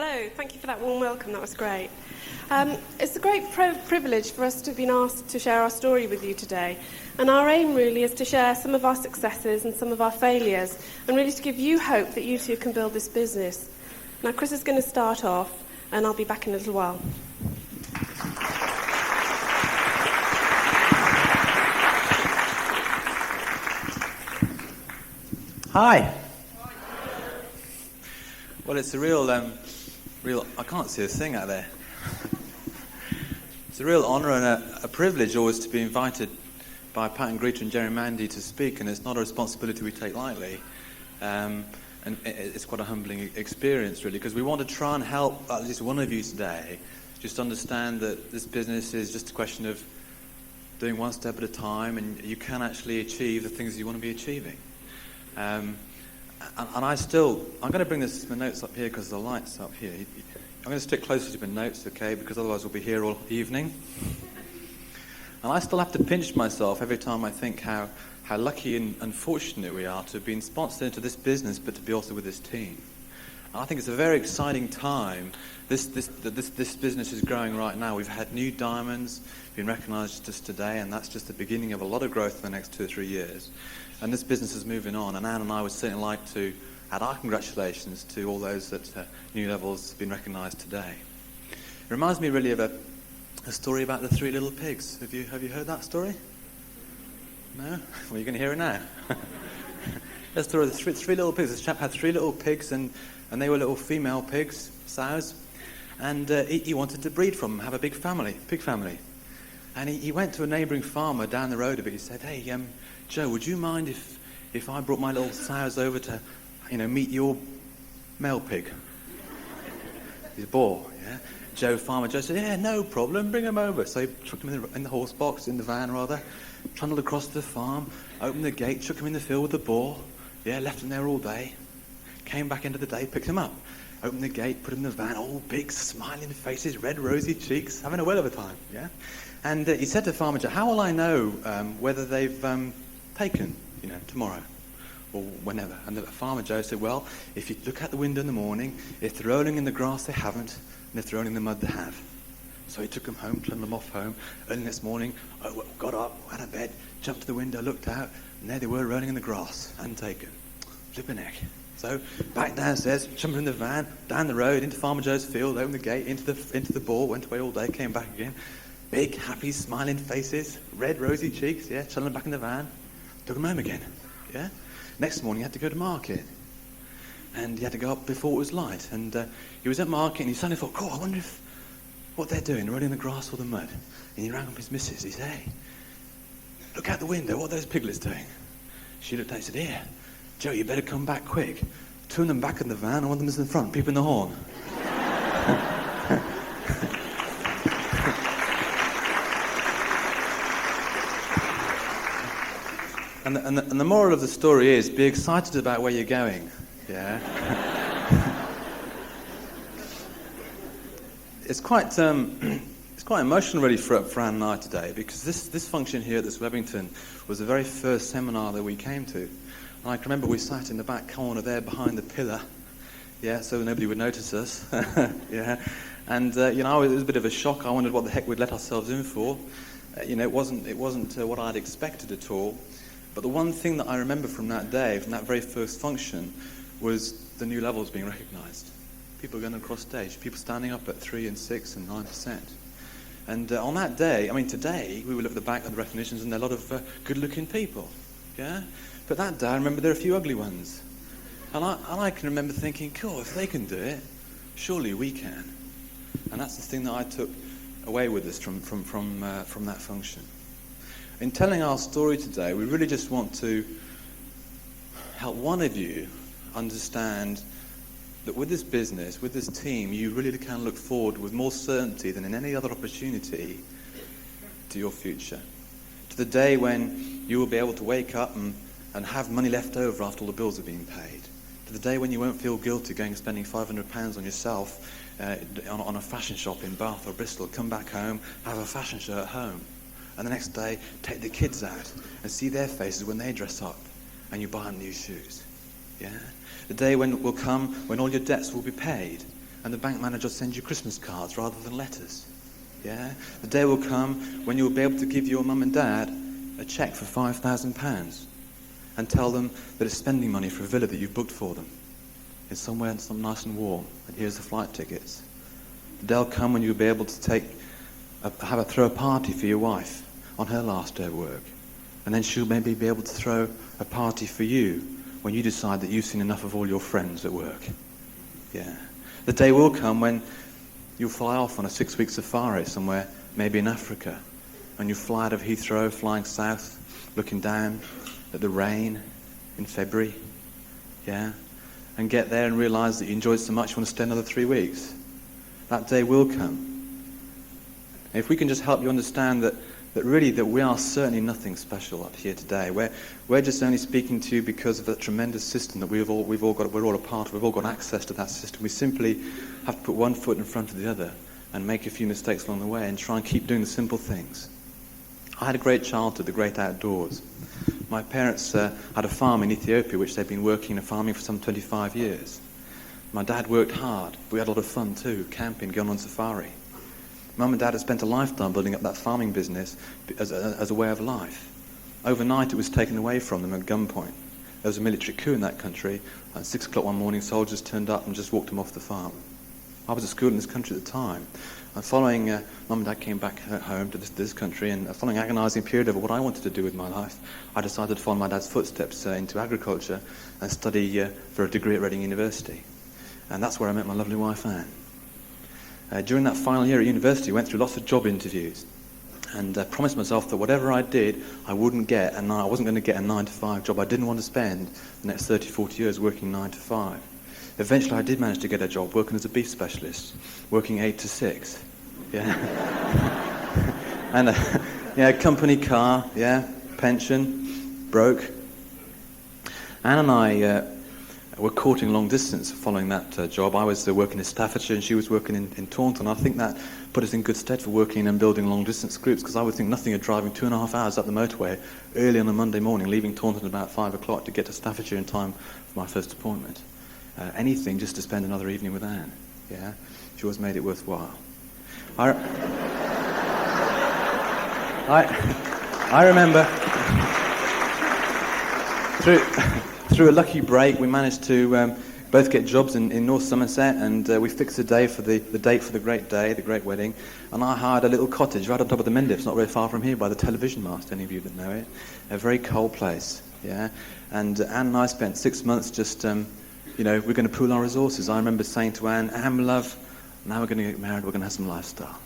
Hello, thank you for that warm welcome, that was great. It's a great privilege for us to have been asked to share our story with you today. And our aim really is to share some of our successes and some of our failures, and really to give you hope that you too can build this business. Now, Chris is going to start off, and I'll be back in a little while. Hi. Well, it's a real, I can't see a thing out there. It's a real honour and a privilege always to be invited by Pat and Greta and Jerry Mandy to speak, and it's not a responsibility we take lightly. And it's quite a humbling experience, really, because we want to try and help at least one of you today just understand that this business is just a question of doing one step at a time, and you can actually achieve the things you want to be achieving. And I'm going to bring my notes up here because the light's up here. I'm going to stick closer to my notes, okay, because otherwise we'll be here all evening. And I still have to pinch myself every time I think how lucky and fortunate we are to have been sponsored into this business, but to be also with this team. And I think it's a very exciting time. This business is growing right now. We've had new diamonds being recognised just today, and that's just the beginning of a lot of growth in the next 2 or 3 years. And this business is moving on, and Anne and I would certainly like to add our congratulations to all those at new levels have been recognised today. It reminds me really of a story about the 3 little pigs. Have you heard that story? No? Well, you're going to hear it now. The story of the three little pigs. This chap had 3 little pigs, and they were little female pigs, sows, and he wanted to breed from them, have a pig family. And he went to a neighbouring farmer down the road a bit. He said, "Hey, Joe, would you mind if I brought my little sows over to, meet your male pig?" He's a boar, yeah. Farmer Joe said, "Yeah, no problem, bring him over." So he chucked him in the horse box, in the van rather, trundled across the farm, opened the gate, chucked him in the field with the boar, left him there all day, came back into the day, picked him up, opened the gate, put him in the van, all big, smiling faces, red, rosy cheeks, having a whale of a time, yeah. And he said to Farmer Joe, "How will I know whether they've taken, tomorrow or whenever?" And the Farmer Joe said, "Well, if you look out the window in the morning, if they're rolling in the grass, they haven't, and if they're rolling in the mud, they have." So he took them home, turned them off home. Early next morning, got up, out of bed, jumped to the window, looked out, and there they were rolling in the grass, untaken. Flipping heck. So back downstairs, jumped in the van, down the road, into Farmer Joe's field, opened the gate, into the ball, went away all day, came back again. Big, happy, smiling faces, red, rosy cheeks, chilling back in the van. Took him home again, Next morning he had to go to market. And he had to go up before it was light. And he was at market and he suddenly thought, I wonder what they're doing, running in the grass or the mud. And he rang up his missus. He said, "Hey, look out the window, what are those piglets doing?" She looked out and said, "Here, Joe, you better come back quick. 2 of them back in the van and 1 of them is in the front, peeping the horn." And the moral of the story is, be excited about where you're going, It's quite emotional really for Anne and I today, because this function here at this Webington was the very first seminar that we came to. And I can remember we sat in the back corner there behind the pillar, so nobody would notice us, And it was a bit of a shock. I wondered what the heck we'd let ourselves in for. It wasn't what I'd expected at all. But the one thing that I remember from that day, from that very first function, was the new levels being recognised. People going across stage, people standing up at 3% and 6% and 9%. And on that day, today, we will look at the back of the recognitions and there are a lot of good-looking people, But that day, I remember there are a few ugly ones. And I can remember thinking, cool, if they can do it, surely we can. And that's the thing that I took away with us from that function. In telling our story today, we really just want to help one of you understand that with this business, with this team, you really can look forward with more certainty than in any other opportunity to your future. To the day when you will be able to wake up and have money left over after all the bills are being paid. To the day when you won't feel guilty going and spending £500 on yourself on a fashion shop in Bath or Bristol, come back home, have a fashion show at home. And the next day, take the kids out and see their faces when they dress up and you buy them new shoes. The day when will come when all your debts will be paid and the bank manager will send you Christmas cards rather than letters. Yeah? The day will come when you'll be able to give your mum and dad a cheque for £5,000 and tell them that it's spending money for a villa that you've booked for them. It's somewhere nice and warm, and here's the flight tickets. The day will come when you'll be able to throw a party for your wife on her last day of work. And then she'll maybe be able to throw a party for you when you decide that you've seen enough of all your friends at work. Yeah. The day will come when you'll fly off on a 6-week safari somewhere, maybe in Africa, and you fly out of Heathrow, flying south, looking down at the rain in February, yeah, and get there and realise that you enjoyed so much you want to stay another 3 weeks. That day will come. And if we can just help you understand that we are certainly nothing special up here today. We're just only speaking to you because of that tremendous system that we're all a part of. We've all got access to that system. We simply have to put one foot in front of the other and make a few mistakes along the way and try and keep doing the simple things. I had a great childhood, the great outdoors. My parents had a farm in Ethiopia, which they'd been working in farming for some 25 years. My dad worked hard, but we had a lot of fun too, camping, going on safari. Mum and Dad had spent a lifetime building up that farming business as a way of life. Overnight, it was taken away from them at gunpoint. There was a military coup in that country, and at 6 o'clock one morning, soldiers turned up and just walked them off the farm. I was at school in this country at the time, and following, Mum and Dad came back home to this country, and following an agonising period over what I wanted to do with my life, I decided to follow my dad's footsteps into agriculture and study for a degree at Reading University. And that's where I met my lovely wife, Anne. During that final year at university, I went through lots of job interviews and promised myself that whatever I did, I wouldn't get, and I wasn't going to get a 9-to-5 job. I didn't want to spend the next 30, 40 years working 9 to 5. Eventually, I did manage to get a job working as a beef specialist, working 8 to 6. Yeah. And company car, yeah, pension, broke. Anne and I were courting long distance following that job. I was working in Staffordshire and she was working in Taunton. I think that put us in good stead for working and building long distance groups, because I would think nothing of driving 2.5 hours up the motorway early on a Monday morning, leaving Taunton at about 5 o'clock to get to Staffordshire in time for my first appointment. Anything just to spend another evening with Anne. Yeah, she always made it worthwhile. I remember through a lucky break, we managed to both get jobs in North Somerset, and we fixed a day for the date for the great day, the great wedding. And I hired a little cottage right on top of the Mendips, not very far from here, by the television mast. Any of you that know it, a very cold place. Yeah, and Anne and I spent 6 months just, we're going to pool our resources. I remember saying to Anne, love, now we're going to get married. We're going to have some lifestyle.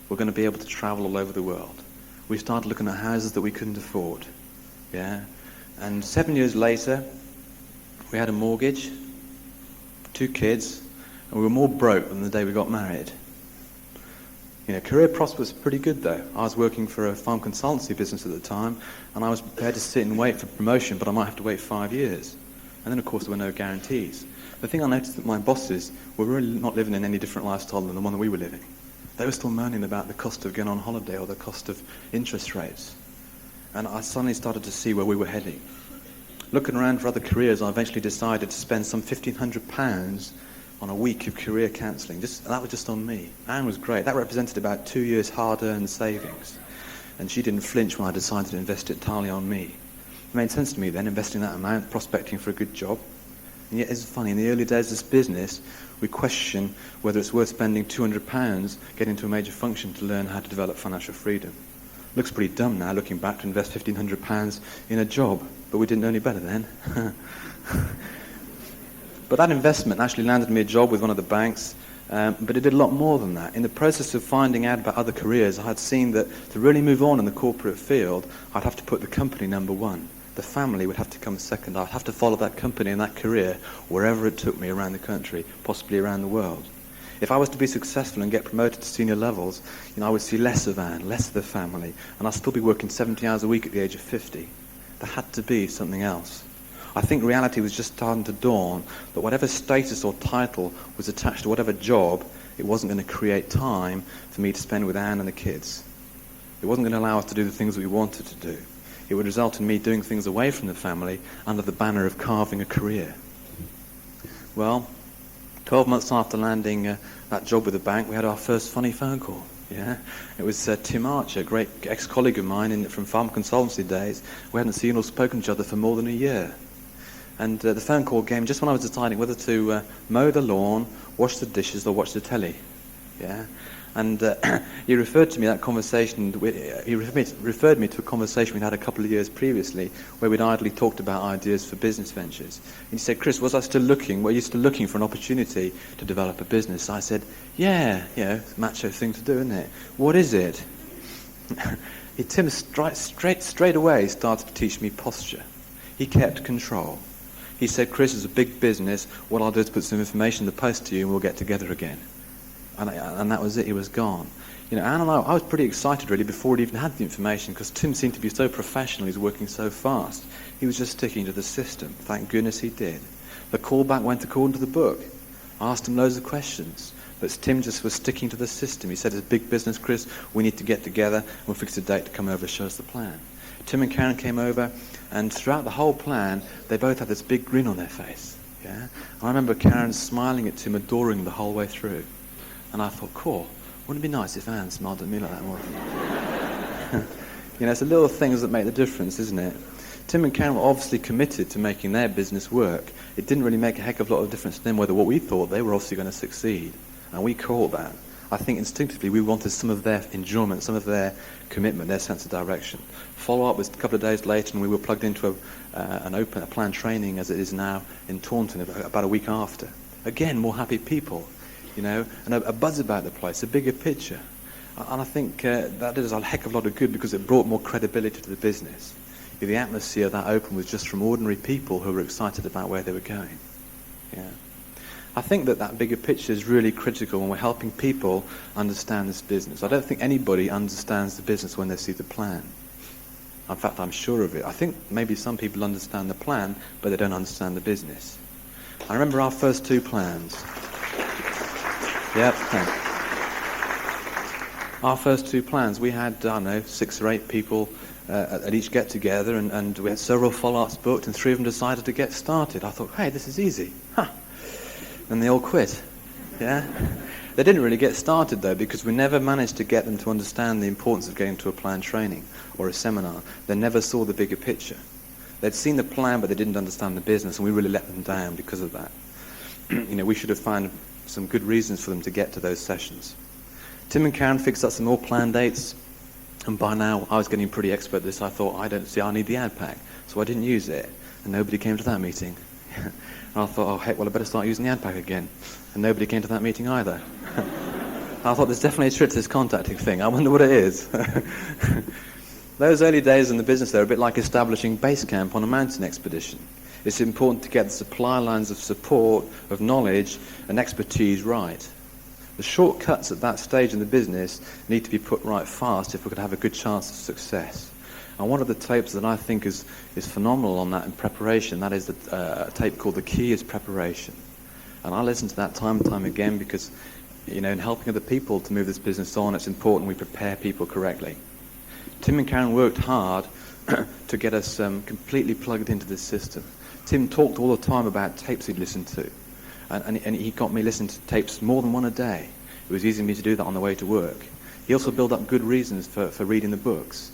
We're going to be able to travel all over the world. We started looking at houses that we couldn't afford. Yeah. And 7 years later, we had a mortgage, 2 kids, and we were more broke than the day we got married. Career prospects was pretty good though. I was working for a farm consultancy business at the time, and I was prepared to sit and wait for promotion, but I might have to wait 5 years. And then of course there were no guarantees. The thing I noticed that my bosses were really not living in any different lifestyle than the one that we were living. They were still moaning about the cost of going on holiday or the cost of interest rates. And I suddenly started to see where we were heading. Looking around for other careers, I eventually decided to spend some £1,500 on a week of career counselling. That was just on me. Anne was great. That represented about 2 years' hard-earned savings. And she didn't flinch when I decided to invest it entirely on me. It made sense to me then, investing that amount, prospecting for a good job. And yet it's funny, in the early days of this business, we question whether it's worth spending £200 getting to a major function to learn how to develop financial freedom. Looks pretty dumb now, looking back, to invest £1,500 in a job, but we didn't know any better then. But that investment actually landed me a job with one of the banks, but it did a lot more than that. In the process of finding out about other careers, I had seen that to really move on in the corporate field, I'd have to put the company number one. The family would have to come second. I'd have to follow that company and that career wherever it took me around the country, possibly around the world. If I was to be successful and get promoted to senior levels, I would see less of Anne, less of the family, and I'd still be working 70 hours a week at the age of 50. There had to be something else. I think reality was just starting to dawn that whatever status or title was attached to whatever job, it wasn't going to create time for me to spend with Anne and the kids. It wasn't going to allow us to do the things we wanted to do. It would result in me doing things away from the family under the banner of carving a career. Well, 12 months after landing that job with the bank, we had our first funny phone call. Yeah, it was Tim Archer, a great ex-colleague of mine from farm consultancy days. We hadn't seen or spoken to each other for more than a year. And the phone call came just when I was deciding whether to mow the lawn, wash the dishes, or watch the telly. Yeah, and he referred to me that conversation. He referred me to a conversation we'd had a couple of years previously, where we'd idly talked about ideas for business ventures. And he said, "Chris, was I still looking? Were you still looking for an opportunity to develop a business?" I said, "Yeah, macho thing to do, isn't it? What is it?" Tim straight away started to teach me posture. He kept control. He said, "Chris, it's a big business. What I'll do is put some information in the post to you, and we'll get together again." And that was it. He was gone. Anne and I was pretty excited really before we even had the information, because Tim seemed to be so professional. He's working so fast. He was just sticking to the system. Thank goodness he did. The callback went according to the book. I asked him loads of questions, but Tim just was sticking to the system. He said, "It's a big business, Chris. We need to get together, and we'll fix a date to come over and show us the plan." Tim and Karen came over, and throughout the whole plan, they both had this big grin on their face. Yeah, and I remember Karen smiling at Tim, adoring the whole way through. And I thought, cool, wouldn't it be nice if Anne smiled at me like that more often? It's the little things that make the difference, isn't it? Tim and Karen were obviously committed to making their business work. It didn't really make a heck of a lot of difference to them whether what we thought. They were obviously going to succeed. And we caught that. I think instinctively we wanted some of their enjoyment, some of their commitment, their sense of direction. Follow-up was a couple of days later, and we were plugged into a planned training as it is now in Taunton about a week after. Again, more happy people. And a buzz about the place, a bigger picture. And I think that did us a heck of a lot of good, because it brought more credibility to the business. The atmosphere that opened was just from ordinary people who were excited about where they were going. Yeah. I think that bigger picture is really critical when we're helping people understand this business. I don't think anybody understands the business when they see the plan. In fact, I'm sure of it. I think maybe some people understand the plan, but they don't understand the business. I remember our first two plans. Yep, thanks. Our first two plans, we had, 6 or 8 people at each get-together, and we had several follow-ups booked, and 3 of them decided to get started. I thought, hey, this is easy. And they all quit. Yeah? They didn't really get started, though, because we never managed to get them to understand the importance of getting to a planned training or a seminar. They never saw the bigger picture. They'd seen the plan, but they didn't understand the business, and we really let them down because of that. We should have found some good reasons for them to get to those sessions. Tim and Karen fixed up some more planned dates, and by now I was getting pretty expert at this. I thought, I need the ad pack, so I didn't use it, and nobody came to that meeting. And I thought, oh heck, well I better start using the ad pack again, and nobody came to that meeting either. I thought, there's definitely a trick to this contacting thing. I wonder what it is. Those early days in the business, they're a bit like establishing base camp on a mountain expedition. It's important to get the supply lines of support, of knowledge and expertise right. The shortcuts at that stage in the business need to be put right fast if we're going to have a good chance of success. And one of the tapes that I think is phenomenal on that in preparation, that is a tape called The Key is Preparation. And I listen to that time and time again because, in helping other people to move this business on, it's important we prepare people correctly. Tim and Karen worked hard to get us completely plugged into this system. Tim talked all the time about tapes he'd listened to. And he got me listening to tapes more than one a day. It was easy for me to do that on the way to work. He also built up good reasons for reading the books.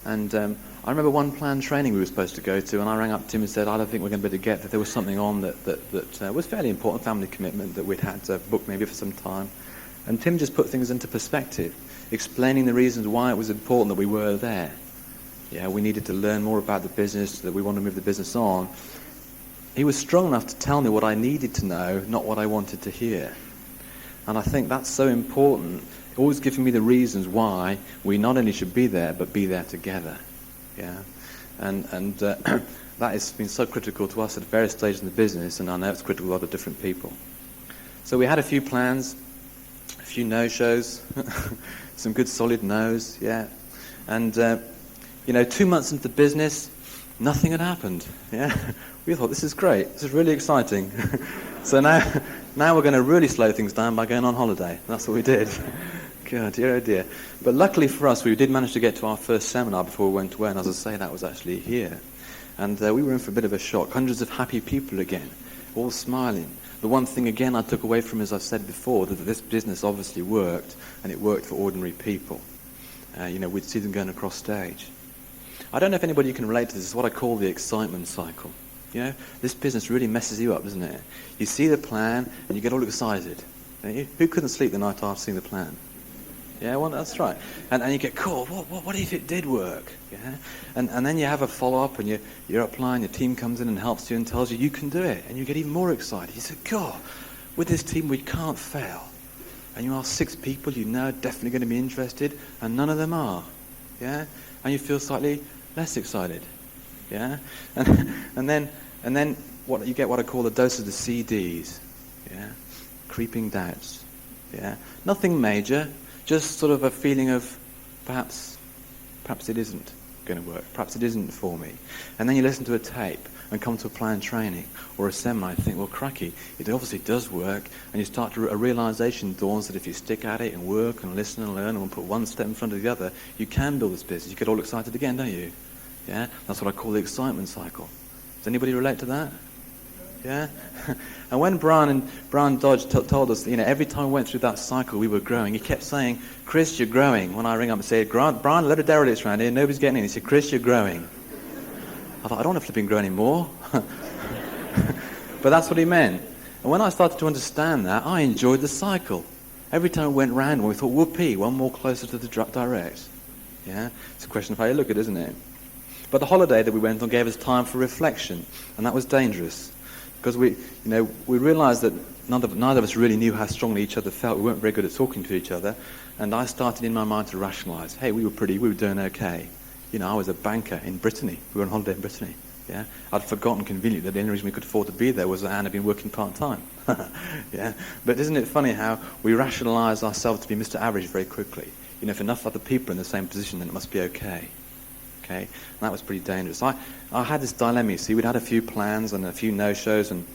And I remember one planned training we were supposed to go to, and I rang up Tim and said, I don't think we're going to be able to get that. There was something on that was fairly important, family commitment, that we'd had to book maybe for some time. And Tim just put things into perspective, explaining the reasons why it was important that we were there. We needed to learn more about the business, that we wanted to move the business on. He was strong enough to tell me what I needed to know, not what I wanted to hear. And I think that's so important, always giving me the reasons why we not only should be there, but be there together. And that has been so critical to us at various stages in the business, and I know it's critical to other different people. So we had a few plans, a few no-shows, some good solid no's, And 2 months into the business, nothing had happened. We thought, this is great. This is really exciting. So now we're going to really slow things down by going on holiday. That's what we did. God, dear, oh dear. But luckily for us, we did manage to get to our first seminar before we went away. And as I say, that was actually here. And we were in for a bit of a shock. Hundreds of happy people again, all smiling. The one thing, again, I took away from, as I've said before, that this business obviously worked, and it worked for ordinary people. We'd see them going across stage. I don't know if anybody can relate to this. It's what I call the excitement cycle. This business really messes you up, doesn't it? You see the plan, and you get all excited. Don't you? Who couldn't sleep the night after seeing the plan? Yeah, well, that's right. And you get, cool, what if it did work? Yeah? And then you have a follow-up, and you're applying, your team comes in and helps you and tells you you can do it. And you get even more excited. You say, God, with this team we can't fail. And you ask 6 people you know are definitely going to be interested, and none of them are. Yeah? And you feel slightly less excited. Yeah? And then what you get what I call a dose of the CDs. Yeah? Creeping doubts. Yeah? Nothing major. Just sort of a feeling of perhaps it isn't going to work. Perhaps it isn't for me. And then you listen to a tape and come to a planned training or a seminar and think, well, cracky, it obviously does work. And you start a realization dawns that if you stick at it and work and listen and learn and put one step in front of the other, you can build this business. You get all excited again, don't you? Yeah? That's what I call the excitement cycle. Does anybody relate to that? Yeah? And when Brian Dodge told us, every time we went through that cycle, we were growing. He kept saying, Chris, you're growing. When I ring up and say, Brian, a lot of derelicts around here, nobody's getting in. He said, Chris, you're growing. I thought, I don't know if I've been growing anymore. But that's what he meant. And when I started to understand that, I enjoyed the cycle. Every time we went round, we thought, whoopee, one more closer to the direct. Yeah? It's a question of how you look at it, isn't it? But the holiday that we went on gave us time for reflection, and that was dangerous. Because we realised that neither of us really knew how strongly each other felt. We weren't very good at talking to each other. And I started in my mind to rationalise, hey, we were doing okay. I was a banker in Brittany. We were on holiday in Brittany. Yeah, I'd forgotten conveniently that the only reason we could afford to be there was that Anne had been working part-time. Yeah, but isn't it funny how we rationalise ourselves to be Mr. Average very quickly? If enough other people are in the same position, then it must be okay. Okay, and that was pretty dangerous. I had this dilemma. You see, we'd had a few plans and a few no-shows, and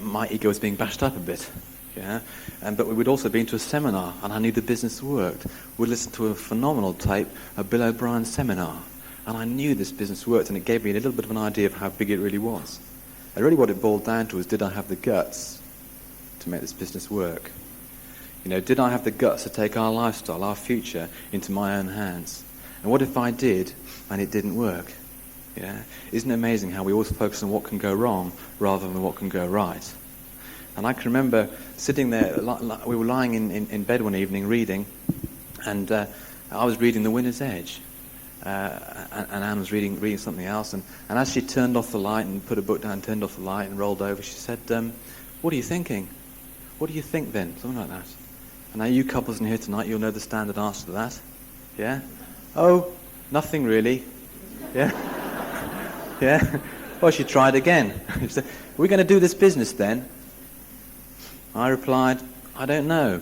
my ego was being bashed up a bit. Yeah, but we'd also been to a seminar, and I knew the business worked. We'd listened to a phenomenal tape, a Bill O'Brien seminar, and I knew this business worked, and it gave me a little bit of an idea of how big it really was. And really, what it boiled down to was, did I have the guts to make this business work? Did I have the guts to take our lifestyle, our future, into my own hands? And what if I did, and it didn't work? Yeah, isn't it amazing how we always focus on what can go wrong rather than what can go right? And I can remember sitting there, we were lying in bed one evening reading, and I was reading The Winner's Edge, and Anne was reading something else, and as she turned off the light and put a book down, turned off the light and rolled over, she said, what are you thinking? What do you think then? Something like that. And now you couples in here tonight, you'll know the standard answer to that. Yeah? Oh, nothing really. Yeah? Yeah? Well, she tried again. She said, are we going to do this business then? I replied, I don't know.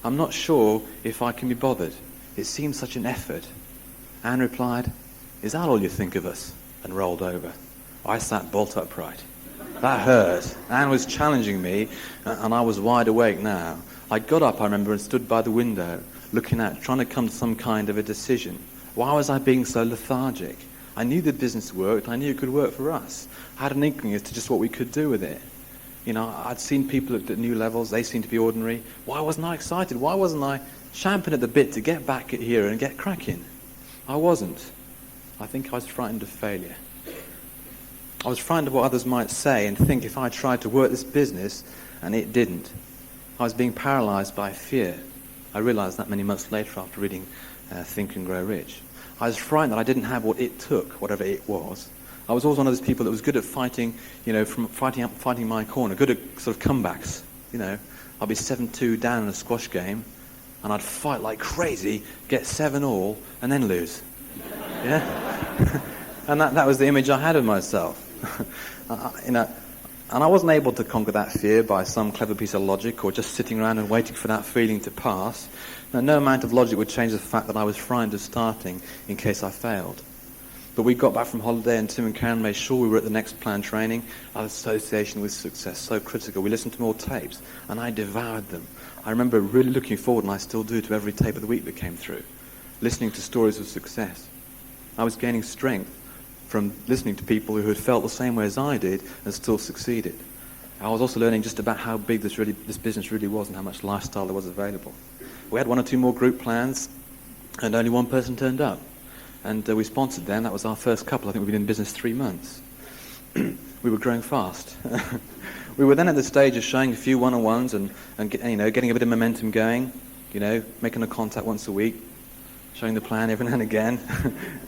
I'm not sure if I can be bothered. It seems such an effort. Anne replied, is that all you think of us? And rolled over. I sat bolt upright. That hurt. Anne was challenging me, and I was wide awake now. I got up, I remember, and stood by the window, looking out, trying to come to some kind of a decision. Why was I being so lethargic? I knew the business worked. I knew it could work for us. I had an inkling as to just what we could do with it. I'd seen people at new levels. They seemed to be ordinary. Why wasn't I excited? Why wasn't I champing at the bit to get back at here and get cracking? I wasn't. I think I was frightened of failure. I was frightened of what others might say and think if I tried to work this business and it didn't. I was being paralysed by fear. I realised that many months later after reading Think and Grow Rich. I was frightened that I didn't have what it took, whatever it was. I was always one of those people that was good at fighting, from fighting my corner, good at sort of comebacks. I'd be 7-2 down in a squash game, and I'd fight like crazy, get 7-all, and then lose. Yeah? And that was the image I had of myself. And I wasn't able to conquer that fear by some clever piece of logic or just sitting around and waiting for that feeling to pass. No amount of logic would change the fact that I was frightened of starting in case I failed. But we got back from holiday, and Tim and Karen made sure we were at the next planned training. Our association with success, so critical. We listened to more tapes, and I devoured them. I remember really looking forward, and I still do, to every tape of the week that came through, listening to stories of success. I was gaining strength from listening to people who had felt the same way as I did and still succeeded. I was also learning just about how big this business really was and how much lifestyle there was available. We had 1 or 2 more group plans, and only one person turned up. And we sponsored them. That was our first couple. I think we've been in business 3 months. We were growing fast. We were then at the stage of showing a few one-on-ones and getting a bit of momentum going, making a contact once a week, showing the plan every now and again.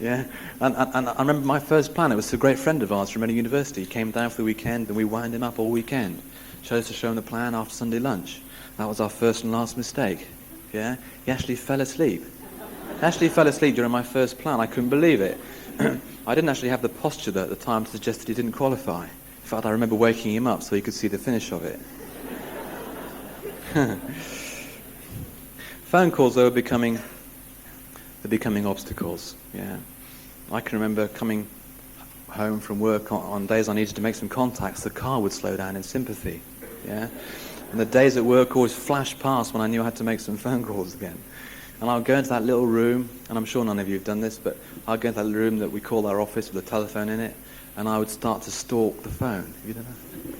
Yeah. And I remember my first plan, it was a great friend of ours from Reading University. He came down for the weekend and we wound him up all weekend. Chose to show him the plan after Sunday lunch. That was our first and last mistake. Yeah. He actually fell asleep. During my first plan. I couldn't believe it. I didn't actually have the posture at the time to suggest that he didn't qualify. In fact, I remember waking him up so he could see the finish of it. Phone calls, though, they're becoming obstacles. Yeah, I can remember coming home from work on days I needed to make some contacts. The car would slow down in sympathy. Yeah, and the days at work always flashed past when I knew I had to make some phone calls again. And I would go into that little room, and I'm sure none of you have done this, but I'd go into that room that we call our office with a telephone in it, and I would start to stalk the phone. Have you done that?